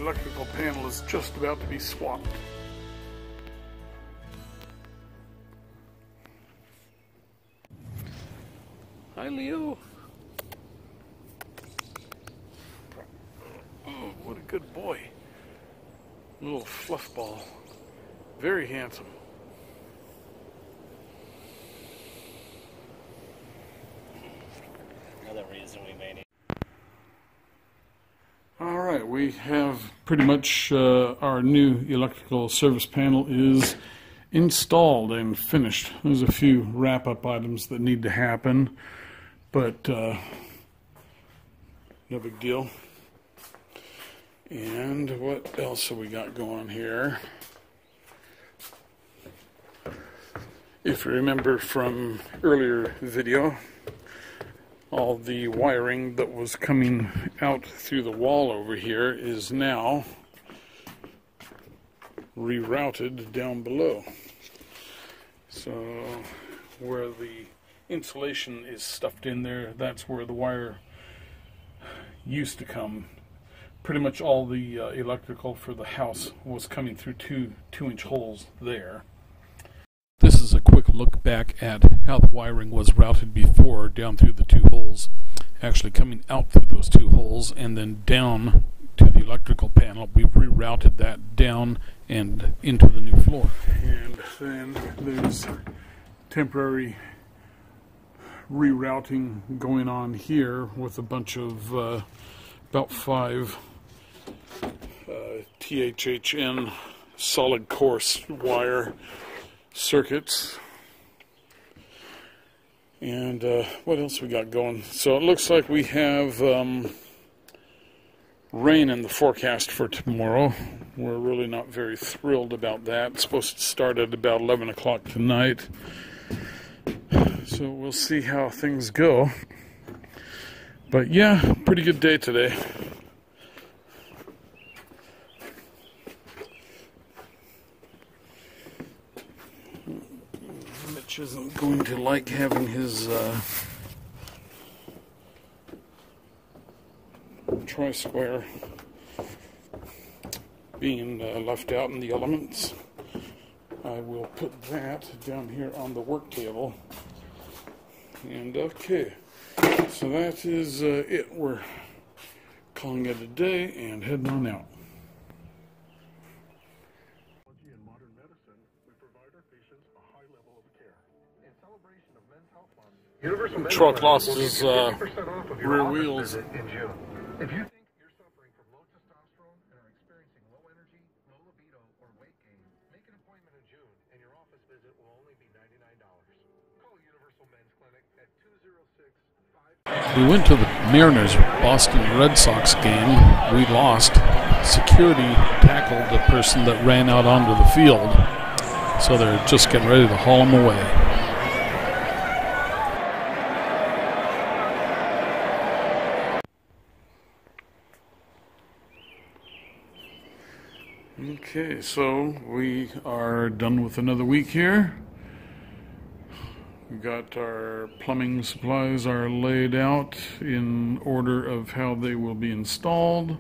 electrical panel is just about to be swapped. Hi, Leo. Oh, what a good boy. Little fluff ball. Very handsome. Another reason we may need. Alright, we have pretty much our new electrical service panel is installed and finished. There's a few wrap-up items that need to happen, but no big deal. And what else have we got going here? If you remember from earlier video, all the wiring that was coming out through the wall over here is now rerouted down below. So where the insulation is stuffed in there, that's where the wire used to come. Pretty much all the electrical for the house was coming through two-inch holes there. This is a quick look back at how the wiring was routed before down through the two holes, actually coming out through those two holes and then down to the electrical panel. We've rerouted that down and into the new floor. And then there's temporary rerouting going on here with a bunch of about 5 THHN solid course wire circuits. And what else we got going? So it looks like we have rain in the forecast for tomorrow. We're really not very thrilled about that. It's supposed to start at about 11 o'clock tonight. So we'll see how things go. But yeah, pretty good day today. Mitch isn't going to like having his tri-square being left out in the elements. I will put that down here on the work table. And okay, so that is it. We're calling it a day and heading on out. In modern medicine, we provide our patients a high level of care. In celebration of Men's Health Month, Universal Men's Truck Clinic lost will his give you 50% off of your rear office wheels. visit in June. If you think you're suffering from low testosterone and are experiencing low energy, low libido, or weight gain, make an appointment in June and your office visit will only be $99. Call Universal Men's Clinic at 206-5... We went to the Mariners-Boston Red Sox game. We lost. Security tackled the person that ran out onto the field. So they're just getting ready to haul him away. Okay, so we are done with another week here. We've got our plumbing supplies are laid out in order of how they will be installed.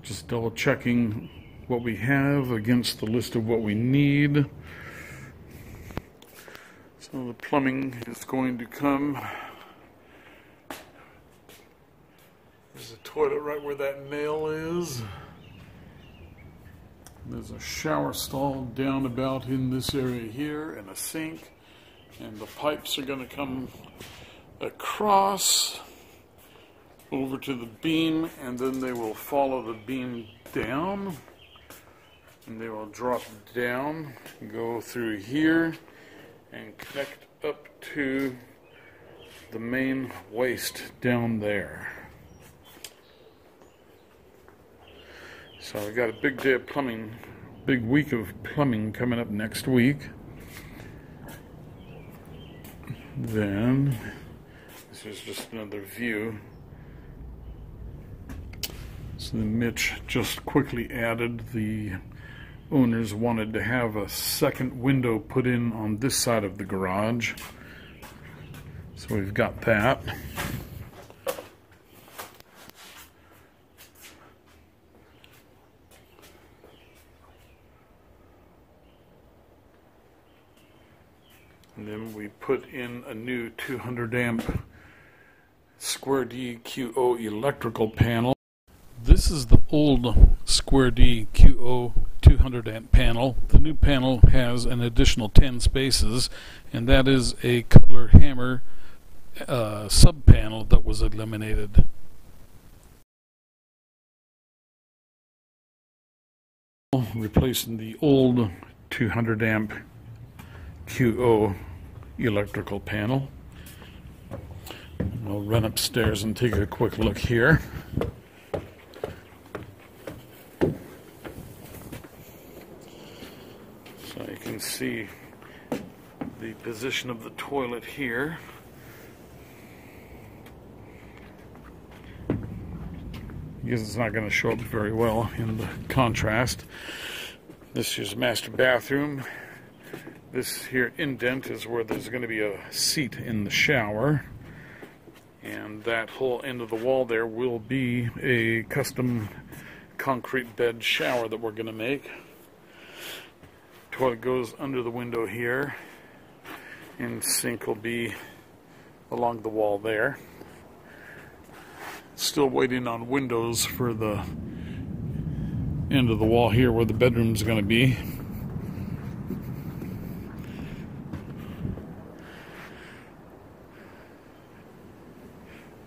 Just double checking what we have against the list of what we need. So the plumbing is going to come. There's a toilet right where that nail is. There's a shower stall down about in this area here and a sink. And the pipes are going to come across over to the beam, and then they will follow the beam down. And they will drop down, go through here, and connect up to the main waste down there. So we got a big day of plumbing, big week of plumbing coming up next week. Then, this is just another view. So Mitch just quickly added, the owners wanted to have a second window put in on this side of the garage. So we've got that. And then we put in a new 200 amp Square D QO electrical panel. This is the old Square D QO 200 amp panel. The new panel has an additional 10 spaces, and that is a Cutler hammer sub panel that was eliminated. Replacing the old 200 amp QO electrical panel. I'll run upstairs and take a quick look here. So you can see the position of the toilet here. I guess it's not going to show up very well in the contrast. This is master bathroom. This here indent is where there's going to be a seat in the shower. And that whole end of the wall there will be a custom concrete bed shower that we're going to make. Toilet goes under the window here, and sink will be along the wall there. Still waiting on windows for the end of the wall here where the bedroom's going to be.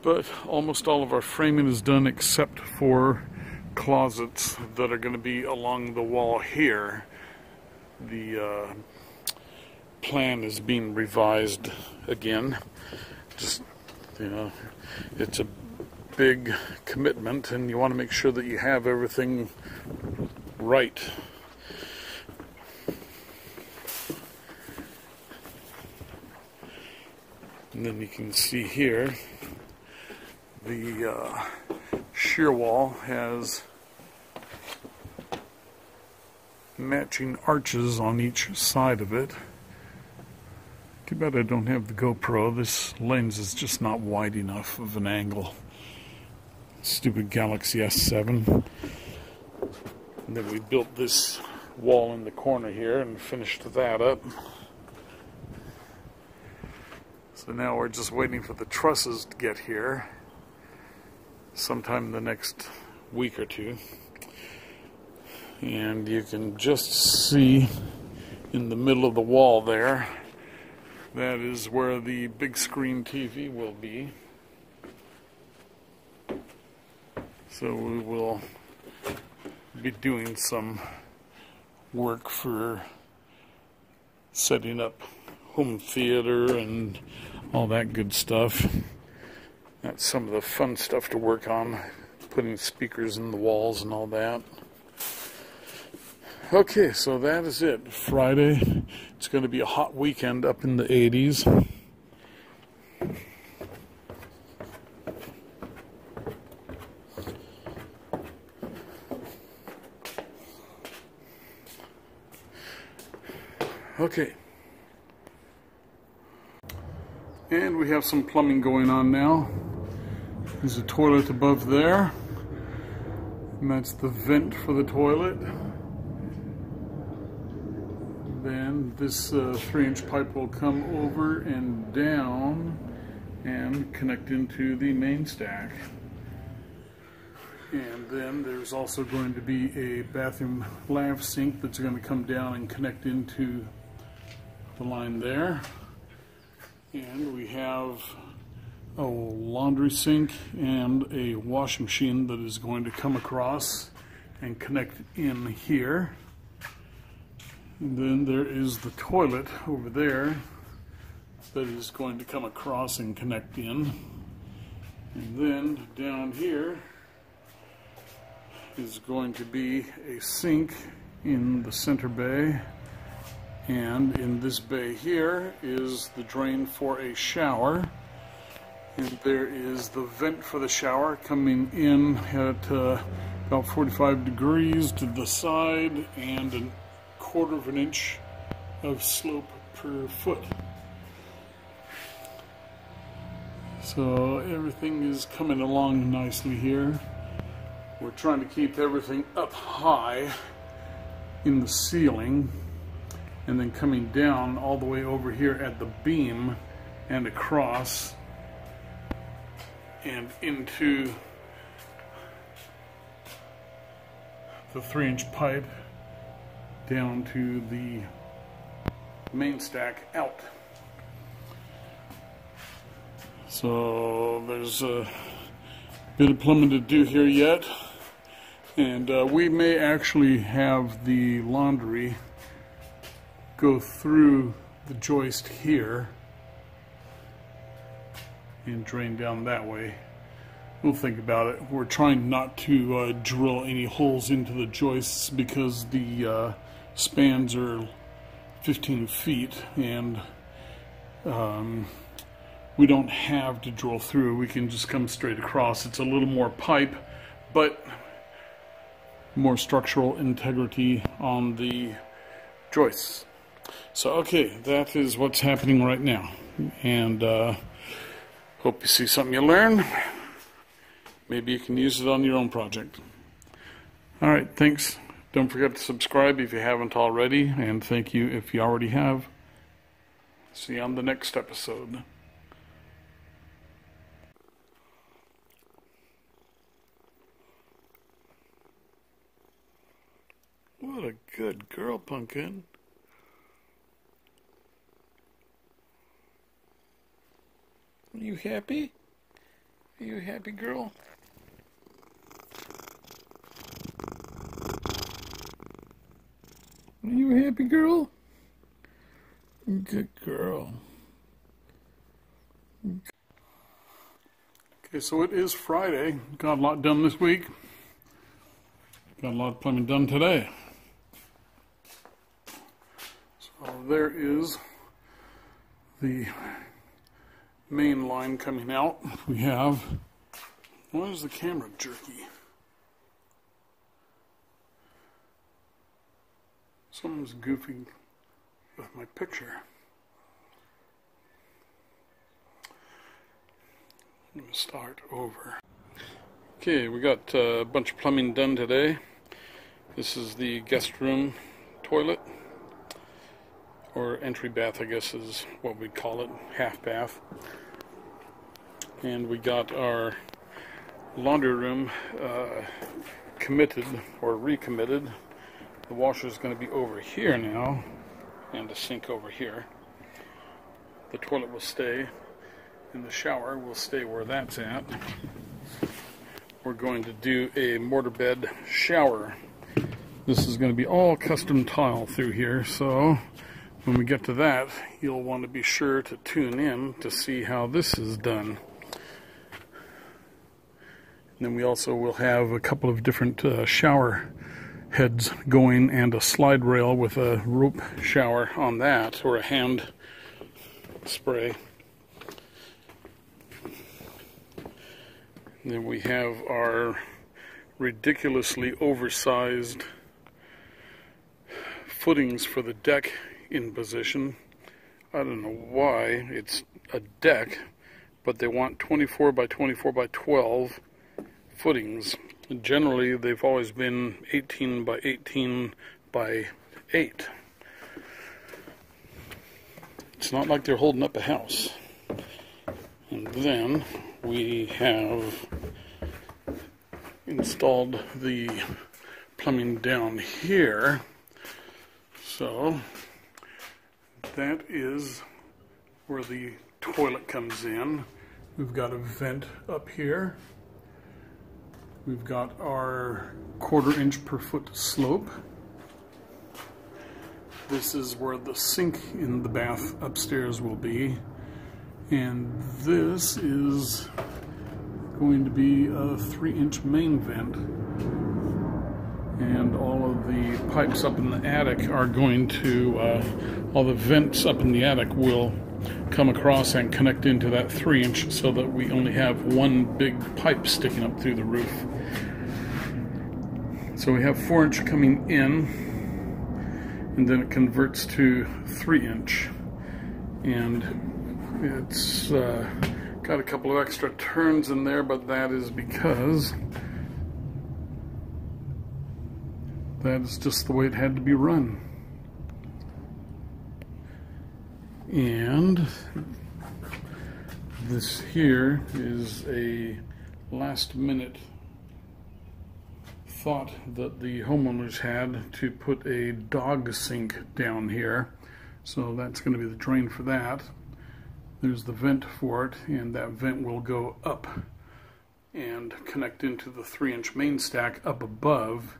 But almost all of our framing is done except for closets that are going to be along the wall here. The plan is being revised again. Just, you know, it's a big commitment, and you want to make sure that you have everything right. And then you can see here the shear wall has matching arches on each side of it. Too bad I don't have the GoPro. This lens is just not wide enough of an angle. Stupid Galaxy S7. And then we built this wall in the corner here and finished that up. So now we're just waiting for the trusses to get here sometime in the next week or two. And you can just see in the middle of the wall there, that is where the big screen TV will be. So we will be doing some work for setting up home theater and all that good stuff. That's some of the fun stuff to work on, putting speakers in the walls and all that. Okay, so that is it. Friday, it's going to be a hot weekend up in the 80s. Okay. And we have some plumbing going on now. There's a toilet above there. And that's the vent for the toilet. Then this 3-inch pipe will come over and down and connect into the main stack. And then there's also going to be a bathroom lav sink that's going to come down and connect into the line there. And we have a laundry sink and a washing machine that is going to come across and connect in here. And then there is the toilet over there that is going to come across and connect in. And then down here is going to be a sink in the center bay. And in this bay here is the drain for a shower. And there is the vent for the shower coming in at about 45 degrees to the side and a 1/4 inch of slope per foot. So everything is coming along nicely here. We're trying to keep everything up high in the ceiling. and then coming down all the way over here at the beam and across and into the 3-inch pipe down to the main stack out. So there's a bit of plumbing to do here yet, and we may actually have the laundry go through the joist here and drain down that way. We'll think about it. We're trying not to drill any holes into the joists because the spans are 15 feet, and we don't have to drill through. We can just come straight across. It's a little more pipe, but more structural integrity on the joists. So okay, that is what's happening right now, and hope you see something you learn. Maybe you can use it on your own project. Alright, thanks. Don't forget to subscribe if you haven't already, and thank you if you already have. See you on the next episode. What a good girl, Pumpkin. Are you happy? Are you a happy girl? Are you a happy girl? Good girl. Okay, so it is Friday. Got a lot done this week. Got a lot of plumbing done today. So there is the main line coming out. We have, why is the camera jerky? Someone's goofing with my picture. I'm going to start over. Okay, we got a bunch of plumbing done today. This is the guest room toilet, or entry bath, I guess is what we call it, half bath. And we got our laundry room committed or recommitted. The washer is going to be over here now, and the sink over here. The toilet will stay, and the shower will stay where that's at. We're going to do a mortar bed shower. This is going to be all custom tile through here, so when we get to that, you'll want to be sure to tune in to see how this is done. And then we also will have a couple of different shower heads going, and a slide rail with a rope shower on that, or a hand spray. And then we have our ridiculously oversized footings for the deck in position. I don't know why it's a deck, but they want 24 by 24 by 12 footings. Generally, they've always been 18 by 18 by 8. It's not like they're holding up a house. And then we have installed the plumbing down here. So that is where the toilet comes in. We've got a vent up here. We've got our 1/4 inch per foot slope. This is where the sink in the bath upstairs will be. And this is going to be a 3-inch main vent. And all of the pipes up in the attic are going to, all the vents up in the attic will come across and connect into that 3-inch, so that we only have one big pipe sticking up through the roof. So we have 4-inch coming in, and then it converts to 3-inch, and it's got a couple of extra turns in there, but that is because that is just the way it had to be run. And this here is a last minute thought that the homeowners had to put a dog sink down here. So that's going to be the drain for that. There's the vent for it, and that vent will go up and connect into the 3-inch main stack up above.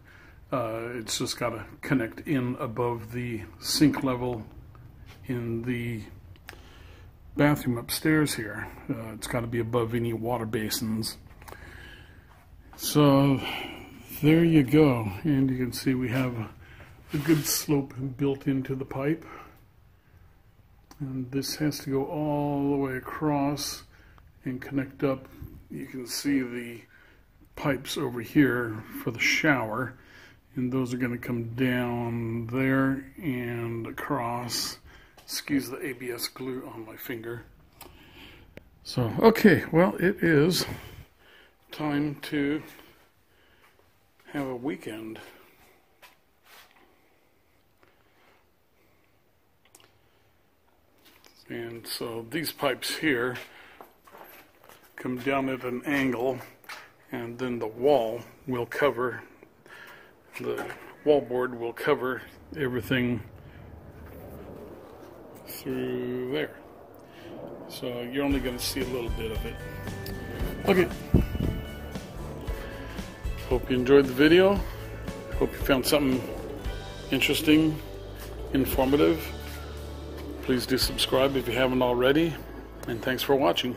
It's just got to connect in above the sink level in the bathroom upstairs here. It's got to be above any water basins. So there you go, and you can see we have a good slope built into the pipe, and this has to go all the way across and connect up. You can see the pipes over here for the shower, and those are going to come down there and across. Excuse the ABS glue on my finger. So okay, well, it is time to have a weekend. And so these pipes here come down at an angle, and then the wall will cover, the wallboard will cover everything through there. So you're only going to see a little bit of it. Okay. Hope you enjoyed the video. Hope you found something interesting, informative. Please do subscribe if you haven't already. And thanks for watching.